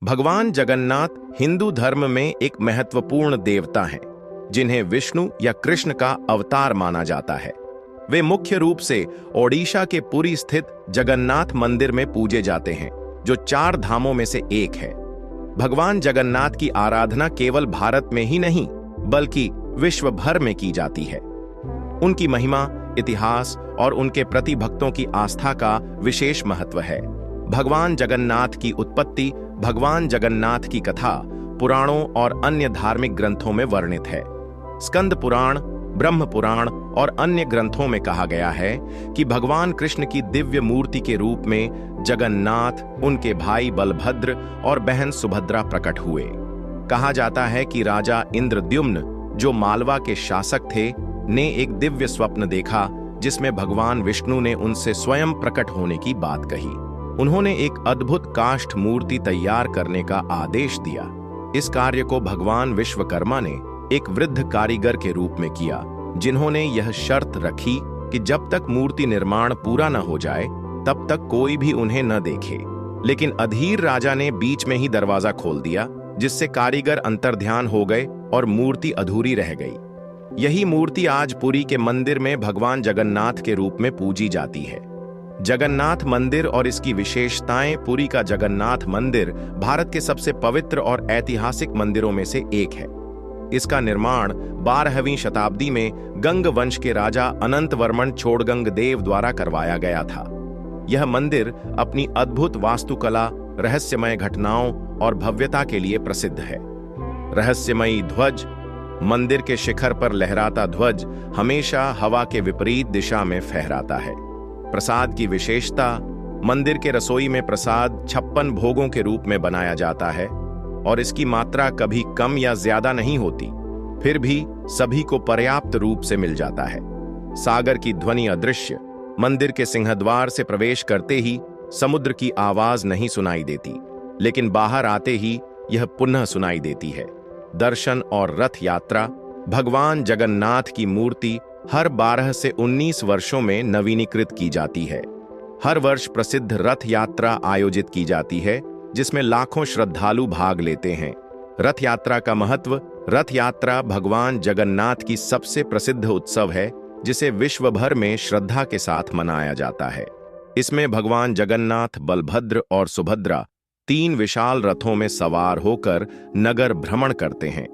भगवान जगन्नाथ हिंदू धर्म में एक महत्वपूर्ण देवता हैं, जिन्हें विष्णु या कृष्ण का अवतार माना जाता है। वे मुख्य रूप से ओडिशा के पुरी स्थित जगन्नाथ मंदिर में पूजे जाते हैं, जो 4 धामों में से एक है। भगवान जगन्नाथ की आराधना केवल भारत में ही नहीं, बल्कि विश्व भर में की जाती है। उनकी महिमा, इतिहास और उनके प्रति भक्तों की आस्था का विशेष महत्व है। भगवान जगन्नाथ की उत्पत्ति, भगवान जगन्नाथ की कथा पुराणों और अन्य धार्मिक ग्रंथों में वर्णित है। स्कंद पुराण, ब्रह्म पुराण और अन्य ग्रंथों में कहा गया है कि भगवान कृष्ण की दिव्य मूर्ति के रूप में जगन्नाथ, उनके भाई बलभद्र और बहन सुभद्रा प्रकट हुए। कहा जाता है कि राजा इंद्रद्युम्न, जो मालवा के शासक थे, ने एक दिव्य स्वप्न देखा जिसमें भगवान विष्णु ने उनसे स्वयं प्रकट होने की बात कही। उन्होंने एक अद्भुत काष्ठ मूर्ति तैयार करने का आदेश दिया। इस कार्य को भगवान विश्वकर्मा ने एक वृद्ध कारीगर के रूप में किया, जिन्होंने यह शर्त रखी कि जब तक मूर्ति निर्माण पूरा न हो जाए तब तक कोई भी उन्हें न देखे। लेकिन अधीर राजा ने बीच में ही दरवाजा खोल दिया, जिससे कारीगर अंतर्ध्यान हो गए और मूर्ति अधूरी रह गई। यही मूर्ति आज पुरी के मंदिर में भगवान जगन्नाथ के रूप में पूजी जाती है। जगन्नाथ मंदिर और इसकी विशेषताएं। पुरी का जगन्नाथ मंदिर भारत के सबसे पवित्र और ऐतिहासिक मंदिरों में से एक है। इसका निर्माण 12वीं शताब्दी में गंग वंश के राजा अनंतवर्मन छोड़गंग-देव द्वारा करवाया गया था। यह मंदिर अपनी अद्भुत वास्तुकला, रहस्यमय घटनाओं और भव्यता के लिए प्रसिद्ध है। रहस्यमयी ध्वज। मंदिर के शिखर पर लहराता ध्वज हमेशा हवा के विपरीत दिशा में फहराता है। प्रसाद की विशेषता। मंदिर के रसोई में प्रसाद 56 भोगों के रूप में बनाया जाता है और इसकी मात्रा कभी कम या ज्यादा नहीं होती, फिर भी सभी को पर्याप्त रूप से मिल जाता है। सागर की ध्वनि अदृश्य। मंदिर के सिंहद्वार से प्रवेश करते ही समुद्र की आवाज नहीं सुनाई देती, लेकिन बाहर आते ही यह पुनः सुनाई देती है। दर्शन और रथ यात्रा। भगवान जगन्नाथ की मूर्ति हर 12 से 19 वर्षों में नवीनीकृत की जाती है। हर वर्ष प्रसिद्ध रथ यात्रा आयोजित की जाती है, जिसमें लाखों श्रद्धालु भाग लेते हैं। रथ यात्रा का महत्व। रथ यात्रा भगवान जगन्नाथ की सबसे प्रसिद्ध उत्सव है, जिसे विश्व भर में श्रद्धा के साथ मनाया जाता है। इसमें भगवान जगन्नाथ, बलभद्र और सुभद्रा 3 विशाल रथों में सवार होकर नगर भ्रमण करते हैं।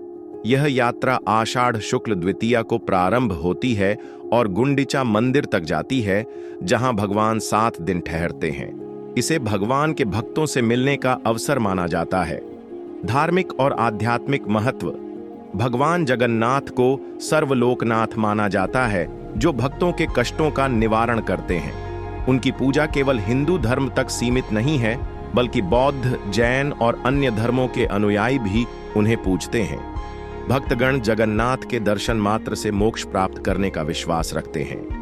यह यात्रा आषाढ़ शुक्ल द्वितीया को प्रारंभ होती है और गुंडिचा मंदिर तक जाती है, जहां भगवान 7 दिन ठहरते हैं। इसे भगवान के भक्तों से मिलने का अवसर माना जाता है। धार्मिक और आध्यात्मिक महत्व। भगवान जगन्नाथ को सर्वलोकनाथ माना जाता है, जो भक्तों के कष्टों का निवारण करते हैं। उनकी पूजा केवल हिंदू धर्म तक सीमित नहीं है, बल्कि बौद्ध, जैन और अन्य धर्मों के अनुयायी भी उन्हें पूजते हैं। भक्तगण जगन्नाथ के दर्शन मात्र से मोक्ष प्राप्त करने का विश्वास रखते हैं।